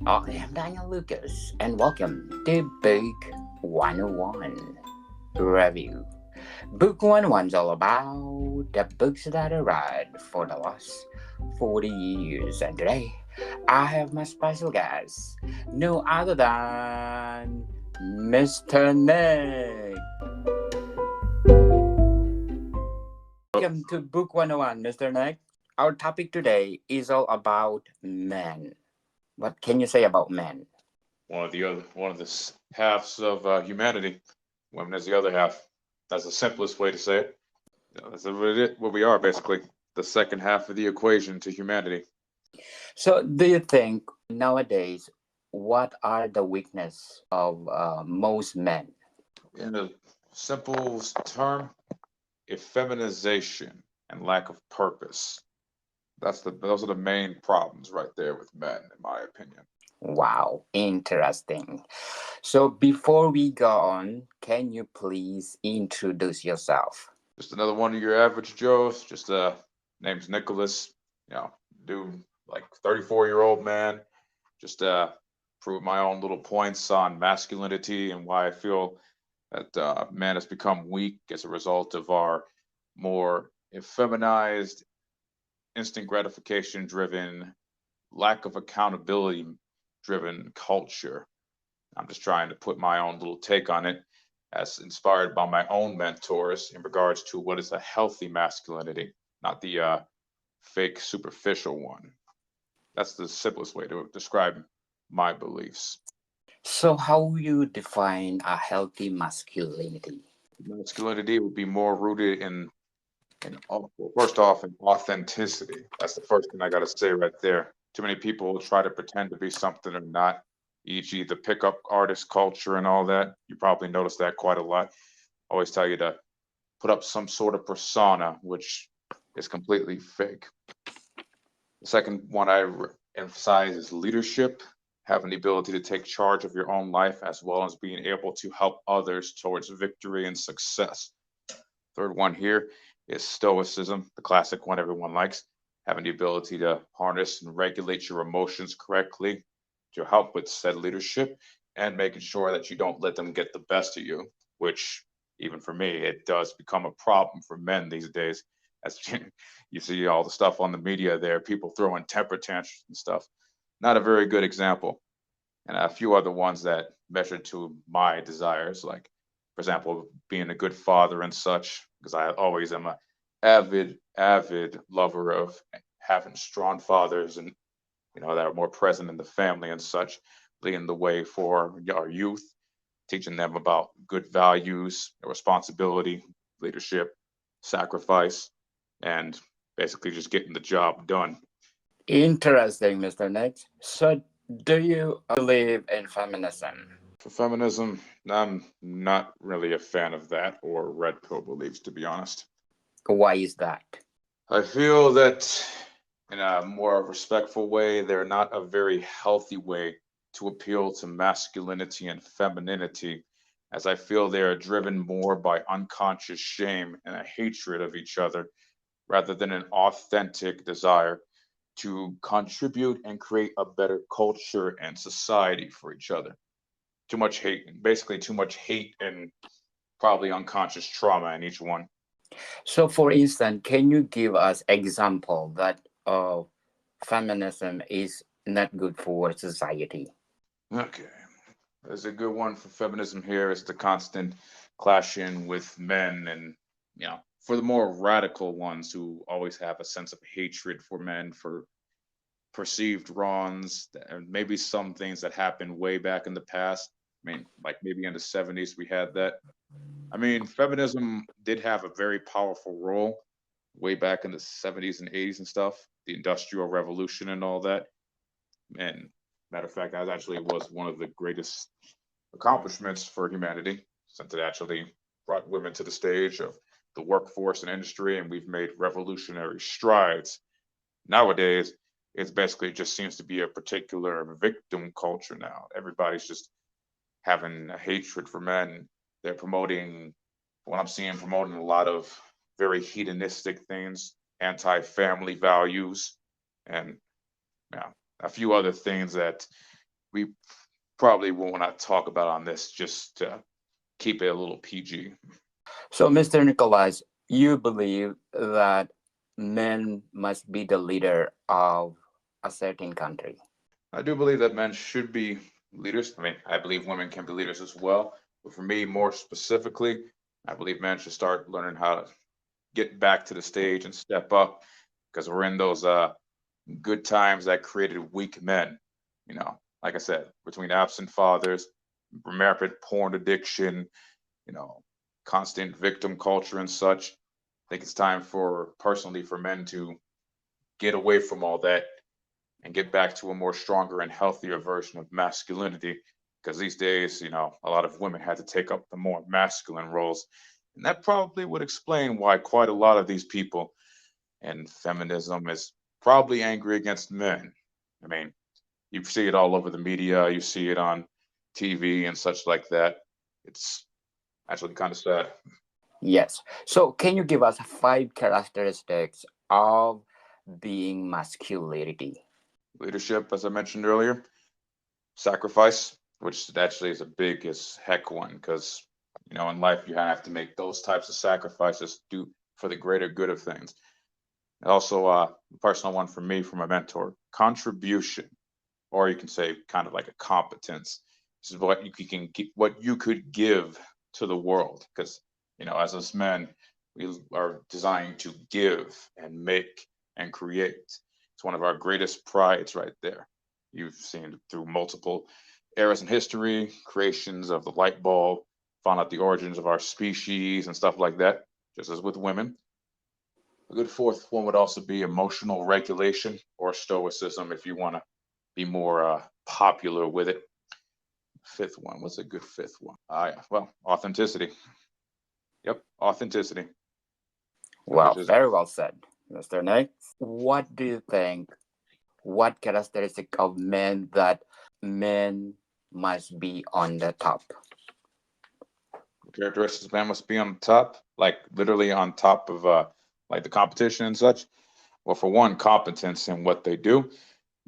I am Daniel Lucas, and welcome to Book 101 Review. Book 101 is all about the books that I read for the last 40 years, and today I have my special guest, no other than Mr. Nick. Welcome to Book 101, Mr. Nick. Our topic today is all about men. What can you say about men? One of the halves of humanity. Women is the other half. That's the simplest way to say it. That's what we are basically. The second half of the equation to humanity. So, do you think nowadays what are the weakness of most men? In a simple term, effeminization and lack of purpose. Those are the main problems right there with men, in my opinion. Wow, interesting. So, before we go on, can you please introduce yourself? Just another one of your average Joes. Just name's Nicholas. You know, dude, like 34-year-old man. Just prove my own little points on masculinity and why I feel that man has become weak as a result of our more effeminized, instant gratification driven, lack of accountability driven culture. I'm just trying to put my own little take on it as inspired by my own mentors in regards to what is a healthy masculinity, not the fake superficial one. That's the simplest way to describe my beliefs. So, how you define a healthy masculinity? Masculinity would be more rooted in well, first off in authenticity. That's the first thing I got to say right there. Too many people try to pretend to be something they're not, e.g., the pickup artist culture and all that. You probably notice that quite a lot. Always tell you to put up some sort of persona, which is completely fake. The second one emphasize is leadership, having the ability to take charge of your own life as well as being able to help others towards victory and success. Third one here is stoicism, the classic one everyone likes, having the ability to harness and regulate your emotions correctly to help with said leadership and making sure that you don't let them get the best of you, which even for me, it does become a problem for men these days. As you see all the stuff on the media there, people throwing temper tantrums and stuff. Not a very good example. And a few other ones that measure to my desires, like, for example, being a good father and such, because I always am a avid lover of having strong fathers and that are more present in the family and such, leading the way for our youth, teaching them about good values, responsibility, leadership, sacrifice, and basically just getting the job done. Interesting, Mr. Nick. So, do you believe in feminism? For feminism, I'm not really a fan of that or red pill beliefs, to be honest. Why is that? I feel that in a more respectful way, they're not a very healthy way to appeal to masculinity and femininity, as I feel they are driven more by unconscious shame and a hatred of each other rather than an authentic desire to contribute and create a better culture and society for each other. Too much hate, basically, too much hate and probably unconscious trauma in each one. So, for instance, can you give us example that feminism is not good for society? Okay. There's a good one for feminism here is the constant clashing with men and, for the more radical ones who always have a sense of hatred for men for perceived wrongs and maybe some things that happened way back in the past. I mean, like maybe in the 70s we had that. I mean, feminism did have a very powerful role way back in the 70s and 80s and stuff, the Industrial Revolution and all that. And matter of fact, that actually was one of the greatest accomplishments for humanity since it actually brought women to the stage of the workforce and industry, and we've made revolutionary strides. Nowadays, it's basically just seems to be a particular victim culture now. Everybody's just having a hatred for men. They're promoting, what I'm seeing, promoting a lot of very hedonistic things, anti-family values, and yeah, a few other things that we probably will not talk about on this, just to keep it a little PG. So, Mr. Nicholas, you believe that men must be the leader of a certain country. I do believe that men should be leaders. I mean, I believe women can be leaders as well. But for me, more specifically, I believe men should start learning how to get back to the stage and step up, because we're in those good times that created weak men. Like I said, between absent fathers, rampant porn addiction, you know, constant victim culture and such. I think it's time for personally for men to get away from all that and get back to a more stronger and healthier version of masculinity. Because these days, a lot of women had to take up the more masculine roles. And that probably would explain why quite a lot of these people and feminism is probably angry against men. I mean, you see it all over the media, you see it on TV and such like that. It's actually kind of sad. Yes. So, can you give us five characteristics of being masculinity? Leadership, as I mentioned earlier, sacrifice, which actually is a big as heck one, because in life you have to make those types of sacrifices do for the greater good of things. Also, a personal one for me from a mentor: contribution, or you can say kind of like a competence. This is what you could give to the world, because as us men, we are designed to give and make and create. It's one of our greatest prides right there. You've seen through multiple eras in history, creations of the light bulb, found out the origins of our species and stuff like that, just as with women. A good fourth one would also be emotional regulation, or stoicism if you want to be more popular with it. Fifth one, what's a good fifth one? Yeah, well, authenticity. Yep, authenticity, which Well, is very well said, Mr. Nick. What do you think? What characteristic of men that men must be on the top? characteristics man must be on top, like literally on top of like the competition and such. Well, for one, competence in what they do,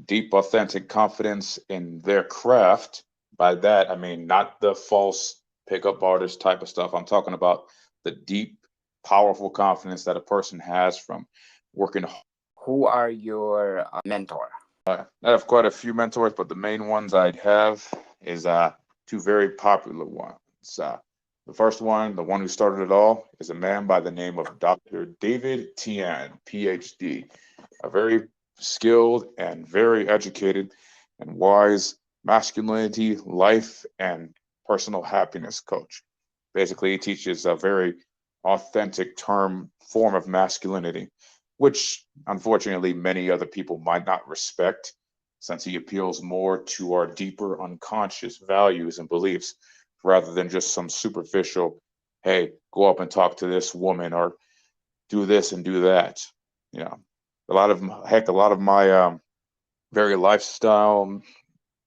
deep, authentic confidence in their craft. By that, I mean not the false pickup artist type of stuff. I'm talking about the deep, powerful confidence that a person has from working. Who are your mentor? I have quite a few mentors, but the main ones I'd have is two very popular ones. The first one, the one who started it all, is a man by the name of Dr. David Tian, PhD, a very skilled and very educated and wise masculinity, life, and personal happiness coach. Basically, he teaches a very authentic form of masculinity, which unfortunately many other people might not respect, since he appeals more to our deeper unconscious values and beliefs rather than just some superficial, hey, go up and talk to this woman or do this and do that. You know, a lot of my very lifestyle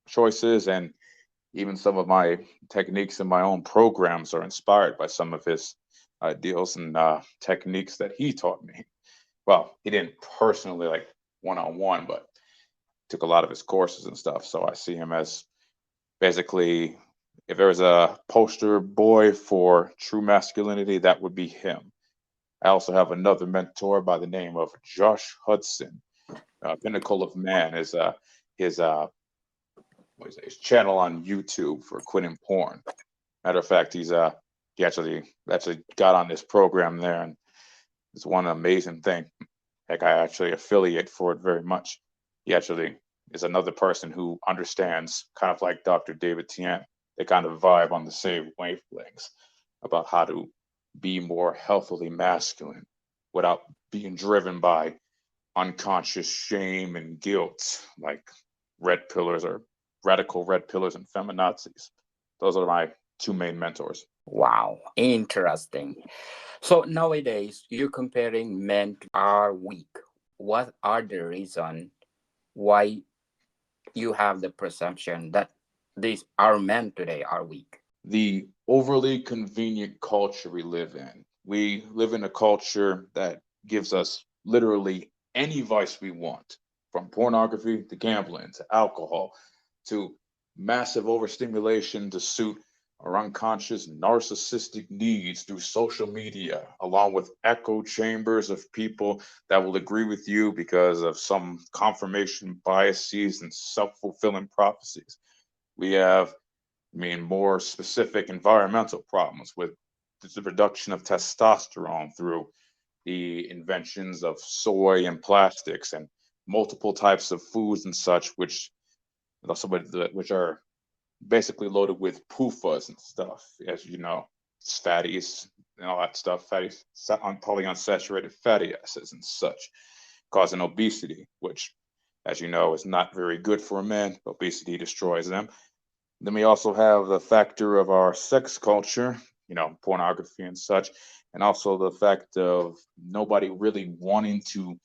choices and even some of my techniques in my own programs are inspired by some of his ideals and techniques that he taught me. Well, he didn't personally like one on one, but took a lot of his courses and stuff. So I see him as basically, if there was a poster boy for true masculinity, that would be him. I also have another mentor by the name of Josh Hudson. Pinnacle of Man is his his channel on YouTube for quitting porn. Matter of fact, he actually got on this program there, and it's one amazing thing. Heck, I actually affiliate for it very much. He actually is another person who understands, kind of like Dr. David Tien. They kind of vibe on the same wavelengths about how to be more healthily masculine without being driven by unconscious shame and guilt, like red pillars or radical red pillars and feminazis. Those are my two main mentors. Wow, interesting. So nowadays, you're comparing men are weak. What are the reason why you have the perception that these our men today are weak? The overly convenient culture we live in. We live in a culture that gives us literally any vice we want, from pornography to gambling to alcohol to massive overstimulation to suit our unconscious narcissistic needs through social media, along with echo chambers of people that will agree with you because of some confirmation biases and self-fulfilling prophecies. We have, more specific environmental problems with the reduction of testosterone through the inventions of soy and plastics and multiple types of foods and such, which are basically loaded with PUFAs and stuff, as you know, fatties and all that stuff, polyunsaturated fatty acids and such, causing obesity, which, as you know, is not very good for a man. Obesity destroys them. Then we also have the factor of our sex culture, pornography and such, and also the fact of nobody really wanting to,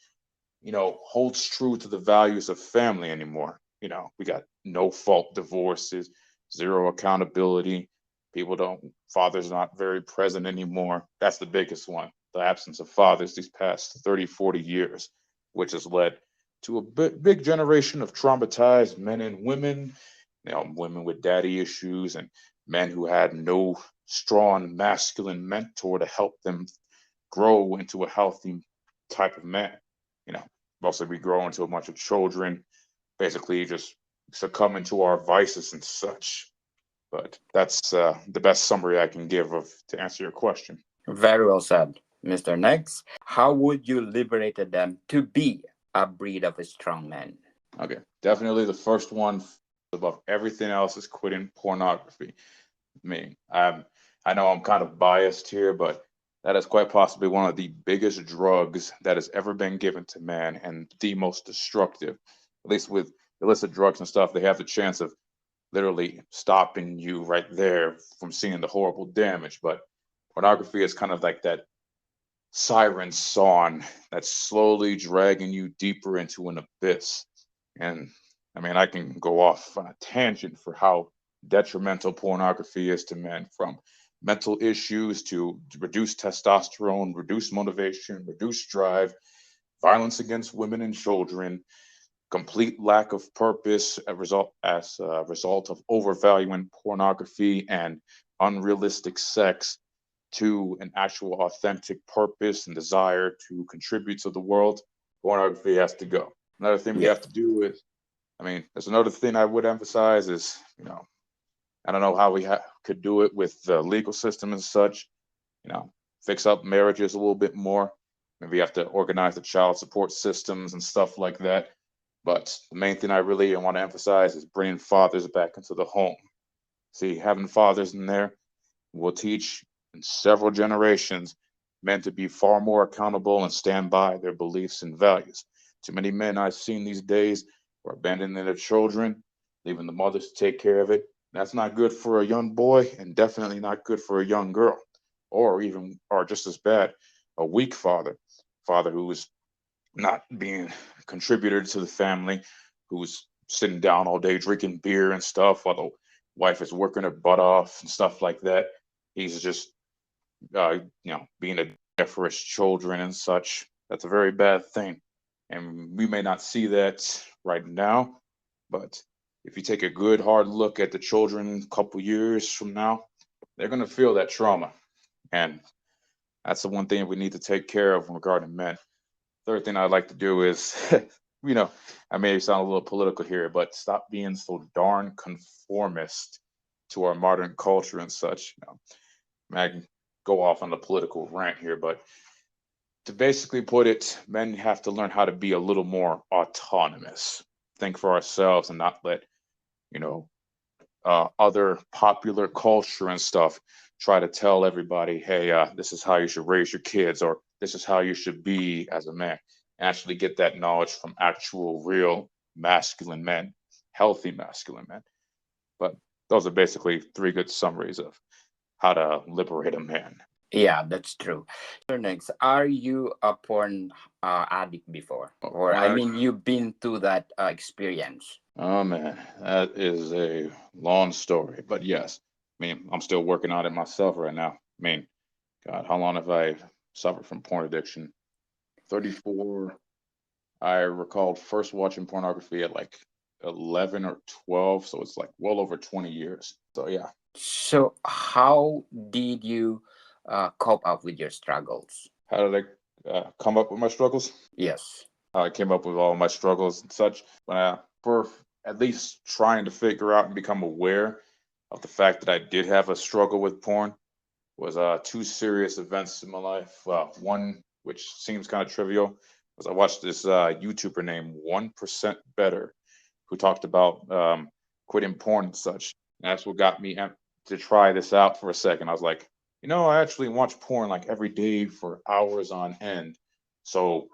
holds true to the values of family anymore. We got no fault divorces, zero accountability. Fathers not very present anymore. That's the biggest one. The absence of fathers these past 30, 40 years, which has led to a big generation of traumatized men and women, women with daddy issues and men who had no strong masculine mentor to help them grow into a healthy type of man. You know, Mostly we grow into a bunch of children, basically just succumbing to our vices and such. But that's the best summary I can give of to answer your question. Very well said, Mr. Next. How would you liberate them to be a breed of a strong man? Okay, definitely the first one above everything else is quitting pornography. Me, I know I'm kind of biased here, but that is quite possibly one of the biggest drugs that has ever been given to man and the most destructive. At least with illicit drugs and stuff, they have the chance of literally stopping you right there from seeing the horrible damage. But pornography is kind of like that siren song that's slowly dragging you deeper into an abyss. And I can go off on a tangent for how detrimental pornography is to men, from mental issues to reduced testosterone, reduced motivation, reduced drive, violence against women and children, complete lack of purpose as a result of overvaluing pornography and unrealistic sex, to an actual authentic purpose and desire to contribute to the world. Pornography has to go. Another thing we Yeah. have to do is, there's another thing I would emphasize is, I don't know how we could do it with the legal system and such, you know, fix up marriages a little bit more. Maybe we have to organize the child support systems and stuff like that. But the main thing I really want to emphasize is bringing fathers back into the home. See, having fathers in there will teach in several generations men to be far more accountable and stand by their beliefs and values. Too many men I've seen these days are abandoning their children, leaving the mothers to take care of it. That's not good for a young boy and definitely not good for a young girl, or just as bad, a weak father who is not being a contributor to the family, who's sitting down all day drinking beer and stuff while the wife is working her butt off and stuff like that. He's just, being a dad for his children and such. That's a very bad thing. And we may not see that right now, but if you take a good hard look at the children a couple years from now, they're going to feel that trauma. And that's the one thing we need to take care of regarding men. Third thing I'd like to do is, you know, I may sound a little political here, but stop being so darn conformist to our modern culture and such. I can go off on the political rant here, but to basically put it, men have to learn how to be a little more autonomous, think for ourselves, and not let, you know, other popular culture and stuff try to tell everybody, hey, this is how you should raise your kids, or this is how you should be as a man. And actually get that knowledge from actual, real masculine men, healthy masculine men. But those are basically three good summaries of how to liberate a man. Yeah, that's true. So next, are you a porn addict before? Or, I Uh, mean, you've been through that experience. oh man, that is a long story. But yes, I'm still working on it myself right now. God, how long have I suffered from porn addiction? 34. I recalled first watching pornography at like 11 or 12, so it's like well over 20 years. So yeah. So, how did you cope up with your struggles? How did I come up with my struggles? Yes. I came up with all my struggles and such when for at least trying to figure out and become aware of the fact that I did have a struggle with porn was two serious events in my life. One, which seems kind of trivial, was I watched this YouTuber named 1% Better, who talked about quitting porn and such. And that's what got me to try this out for a second. I was like, I actually watch porn like every day for hours on end. So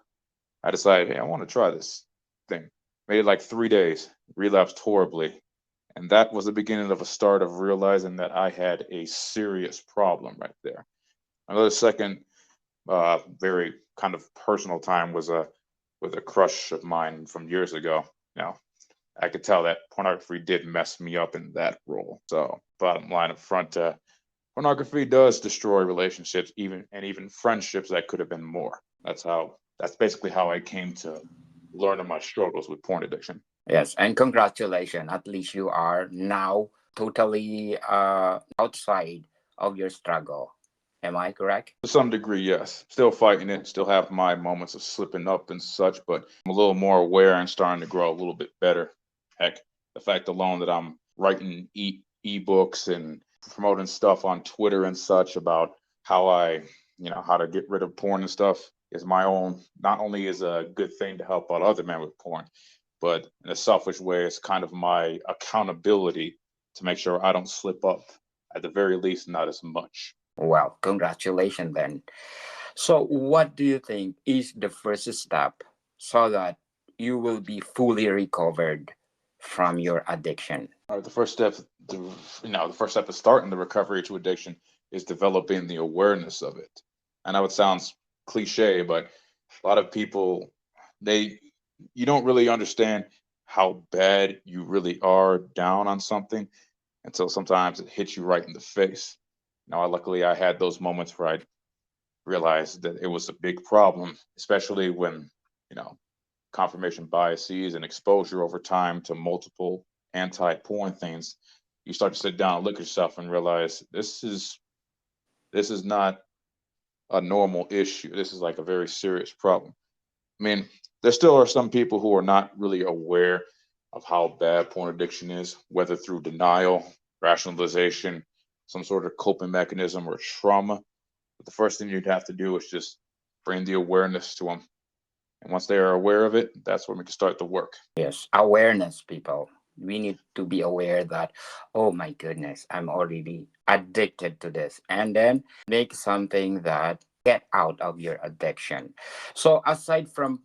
I decided, hey, I want to try this thing. Made it like 3 days, relapsed horribly. And that was the beginning of a start of realizing that I had a serious problem right there. Another second, very kind of personal time was with a crush of mine from years ago. Now, I could tell that pornography did mess me up in that role. So, bottom line up front, pornography does destroy relationships, even friendships that could have been more. That's basically how I came to learn of my struggles with porn addiction. Yes, and congratulations. At least you are now totally outside of your struggle. Am I correct? To some degree, yes. Still fighting it, still have my moments of slipping up and such, but I'm a little more aware and starting to grow a little bit better. Heck, the fact alone that I'm writing ebooks and promoting stuff on Twitter and such about how how to get rid of porn and stuff is my own, not only is a good thing to help out other men with porn, but in a selfish way, it's kind of my accountability to make sure I don't slip up, at the very least, not as much. Well, congratulations then. So, what do you think is the first step so that you will be fully recovered from your addiction? All right, to, the first step to starting the recovery to addiction is developing the awareness of it. I know it sounds cliche, but a lot of people, they, you don't really understand how bad you really are down on something until sometimes it hits you right in the face. Now, luckily, I had those moments where I realized that it was a big problem, especially when, you know, confirmation biases and exposure over time to multiple anti-porn things, you start to sit down and look at yourself and realize this is not a normal issue. This is like a very serious problem. I mean, there still are some people who are not really aware of how bad porn addiction is, whether through denial, rationalization, some sort of coping mechanism, or trauma. But the first thing you'd have to do is just bring the awareness to them. And once they are aware of it, that's when we can start the work. Yes, awareness, people. We need to be aware that, oh my goodness, I'm already addicted to this. And then make something that get out of your addiction. So, aside from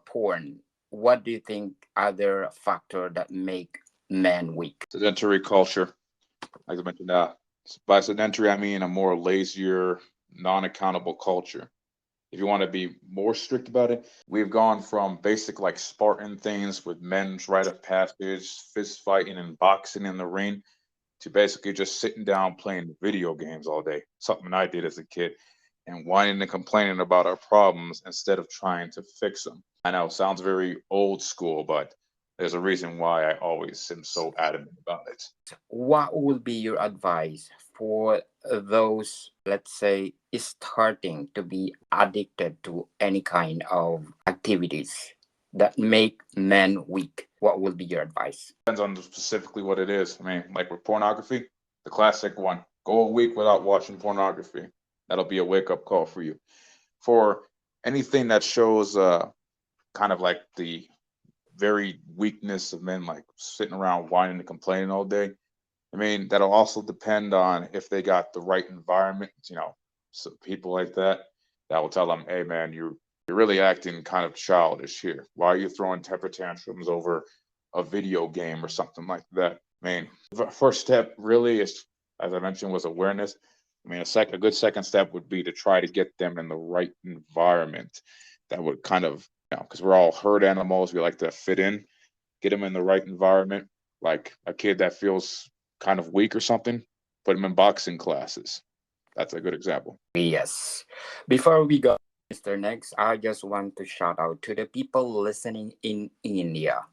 porn, what do you think other factor that make men weak? Sedentary culture, like I mentioned, by sedentary, I mean a more lazier, non accountable culture. If you want to be more strict about it, we've gone from basic like Spartan things with men's rite of passage, fist fighting and boxing in the ring, to basically just sitting down playing video games all day. Something I did as a kid, and whining and complaining about our problems instead of trying to fix them. I know it sounds very old school, but there's a reason why I always am so adamant about it. What will be your advice for those, let's say, starting to be addicted to any kind of activities that make men weak? What will be your advice? Depends on specifically what it is. I mean, like with pornography, the classic one: go a week without watching pornography. That'll be a wake up call for you. For anything that shows kind of like the very weakness of men, like sitting around whining and complaining all day. I mean, that'll also depend on if they got the right environment. So people like that will tell them, "Hey, man, you're really acting kind of childish here. Why are you throwing temper tantrums over a video game or something like that?" I mean, the first step really is, as I mentioned, was awareness. I mean, a good second step would be to try to get them in the right environment that would kind of, because we're all herd animals, we like to fit in, get them in the right environment. Like a kid that feels kind of weak or something, put them in boxing classes. That's a good example. Yes. Before we go, Mr. Next, I just want to shout out to the people listening in India.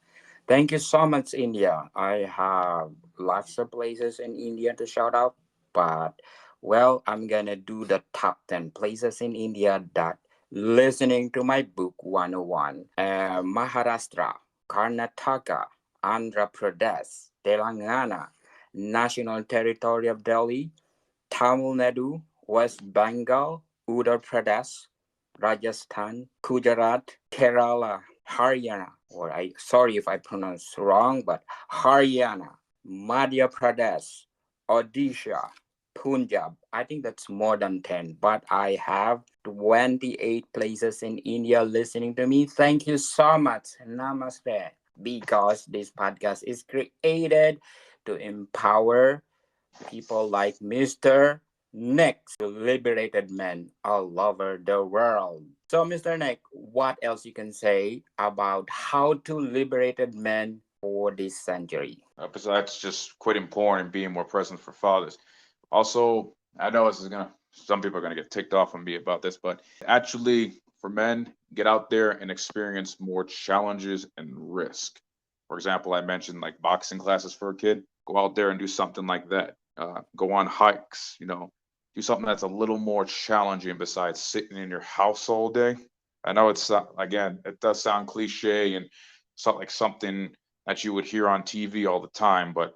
Thank you so much, India. I have lots of places in India to shout out, but well, I'm gonna do the top 10 places in India that listening to my book 101. Maharashtra, Karnataka, Andhra Pradesh, Telangana, National Territory of Delhi, Tamil Nadu, West Bengal, Uttar Pradesh, Rajasthan, Gujarat, Kerala, Haryana, or I sorry if I pronounce wrong, but Haryana, Madhya Pradesh, Odisha, Punjab. I think that's more than 10, but I have 28 places in India listening to me. Thank you so much. Namaste. Because this podcast is created to empower people like Mr. Nick, the liberated man all over the world. So, Mr. Nick, what else you can say about how to liberated men for this century? Besides just quitting porn and being more present for fathers. Also, I know this is gonna, some people are gonna get ticked off on me about this, but actually, for men, get out there and experience more challenges and risk. For example, I mentioned like boxing classes for a kid. Go out there and do something like that. Go on hikes, do something that's a little more challenging besides sitting in your house all day. I know again, it does sound cliche and like something that you would hear on TV all the time, but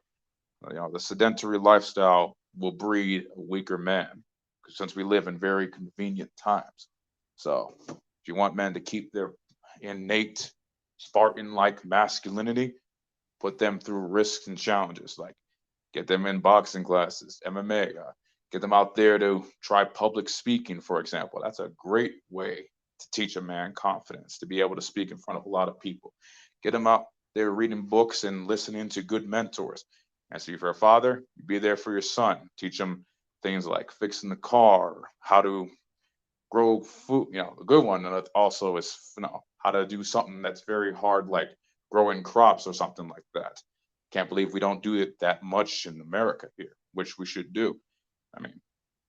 the sedentary lifestyle will breed a weaker man since we live in very convenient times. So, if you want men to keep their innate Spartan-like masculinity, put them through risks and challenges, like get them in boxing classes, MMA, get them out there to try public speaking, for example. That's a great way to teach a man confidence, to be able to speak in front of a lot of people. Get them out there reading books and listening to good mentors. And so, if you're a father, be there for your son. Teach him things like fixing the car, how to grow food. A good one also is how to do something that's very hard, like growing crops or something like that. Can't believe we don't do it that much in America here, which we should do. I mean,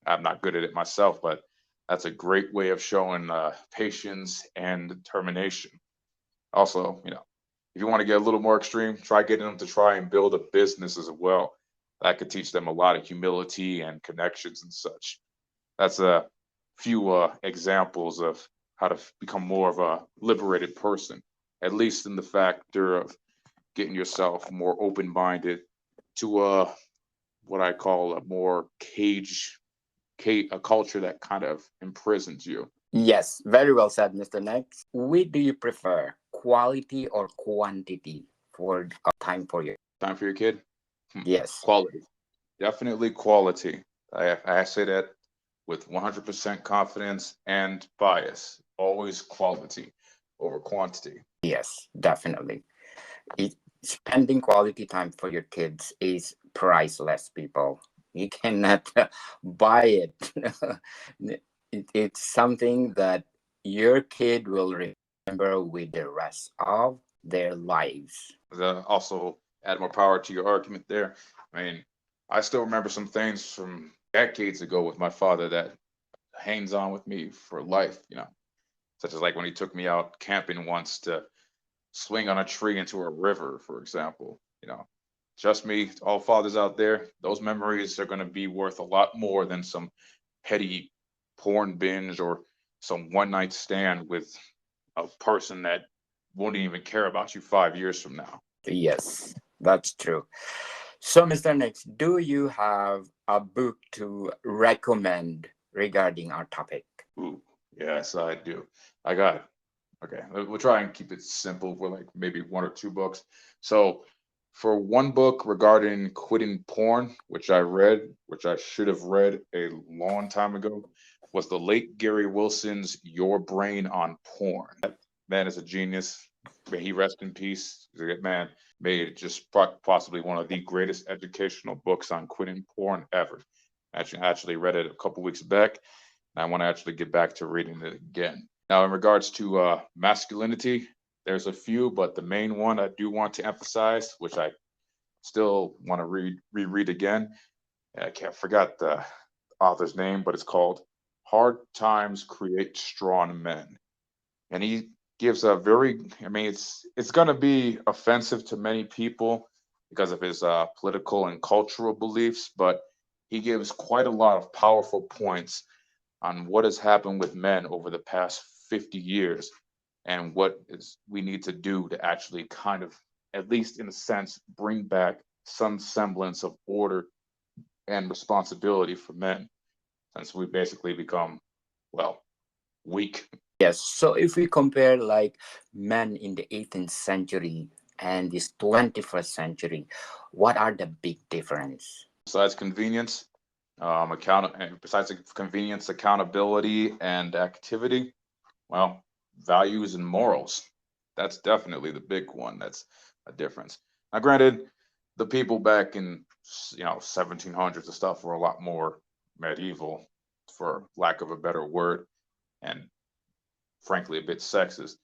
I'm not good at it myself, but that's a great way of showing patience and determination. Also, if you want to get a little more extreme, try getting them to try and build a business as well. That could teach them a lot of humility and connections and such. That's a few examples of how to become more of a liberated person, at least in the factor of getting yourself more open-minded to what I call a more a culture that kind of imprisons you. Yes, very well said, Mr. Next. Which do you prefer, quality or quantity for time for you? Time for your kid? Yes. Quality. Definitely quality. I say that with 100% confidence and bias. Always quality over quantity. Yes, definitely. It, spending quality time for your kids is priceless, people. You cannot buy it. It's something that your kid will remember with the rest of their lives. Also, add more power to your argument there. I mean, I still remember some things from decades ago with my father that hangs on with me for life, such as like when he took me out camping once to swing on a tree into a river, for example. Trust me, all fathers out there, those memories are going to be worth a lot more than some petty porn binge or some one night stand with a person that won't even care about you 5 years from now. Yes, that's true. So, Mr. Nix, do you have a book to recommend regarding our topic? Ooh, yes, I do. I got it. Okay, we'll try and keep it simple for like maybe one or two books. So, for one book regarding quitting porn, which I read, which I should have read a long time ago, was the late Gary Wilson's Your Brain on Porn. That man is a genius. May he rest in peace. He's a good man. Made just possibly one of the greatest educational books on quitting porn ever. I actually read it a couple weeks back, and I want to actually get back to reading it again. Now, in regards to masculinity, there's a few, but the main one I do want to emphasize, which I still want to reread again. I can't forget the author's name, but it's called "Hard Times Create Strong Men," and he gives a very, I mean, it's going to be offensive to many people because of his political and cultural beliefs, but he gives quite a lot of powerful points on what has happened with men over the past 50 years and what is we need to do to actually kind of, at least in a sense, bring back some semblance of order and responsibility for men, since we basically become, well, weak. Yes, so if we compare like men in the 18th century and this 21st century, what are the big difference? Besides convenience, and besides convenience, accountability, and activity, well, values and morals. That's definitely the big one. That's a difference. Now, granted, the people back in 1700s and stuff were a lot more medieval, for lack of a better word, and frankly a bit sexist.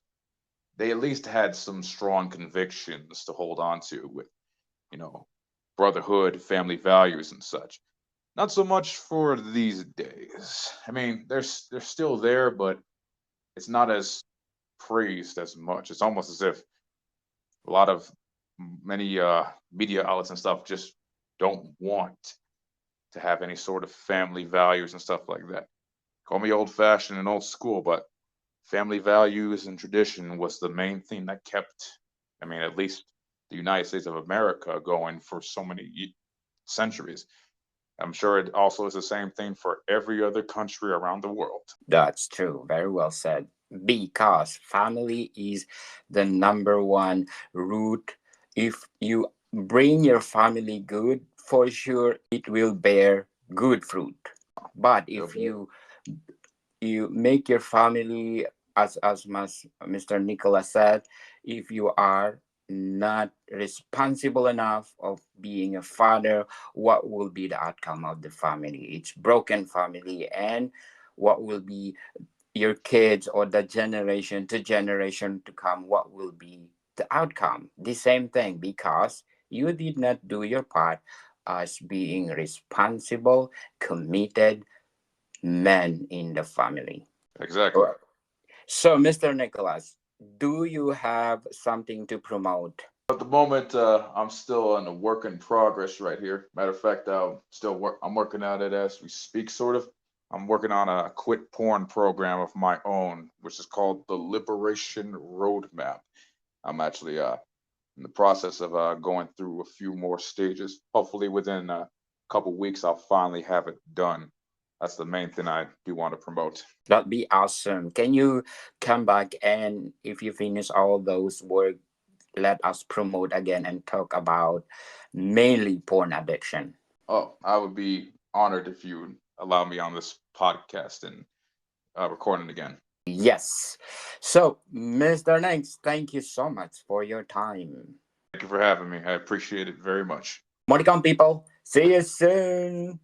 They at least had some strong convictions to hold on to with, you know, brotherhood, family values, and such. Not so much for these days. I mean, they're still there, but it's not as praised as much. It's almost as if a lot of many media outlets and stuff just don't want to have any sort of family values and stuff like that. Call me old fashioned and old school, but family values and tradition was the main thing that kept, I mean, at least the United States of America going for so many centuries. I'm sure it also is the same thing for every other country around the world. That's true. Very well said. Because family is the number one root. If you bring your family good, for sure it will bear good fruit. But Yep. if you make your family, as Mr. Nicholas said, if you are not responsible enough of being a father, what will be the outcome of the family? It's broken family, and what will be your kids or the generation to generation to come, what will be the outcome? The same thing, because you did not do your part as being responsible, committed men in the family. Exactly. Right. So, Mr. Nicholas, do you have something to promote? At the moment, I'm still in a work in progress right here. Matter of fact, I'm working on it as we speak, sort of. I'm working on a quit porn program of my own, which is called the Liberation Roadmap. I'm actually in the process of going through a few more stages. Hopefully, within a couple weeks, I'll finally have it done. That's the main thing I do want to promote. That'd be awesome. Can you come back and, if you finish all those work, let us promote again and talk about mainly porn addiction? Oh, I would be honored if you allow me on this podcast and recording again. Yes. So, Mr. Next, thank you so much for your time. Thank you for having me. I appreciate it very much. More to come, people. See you soon.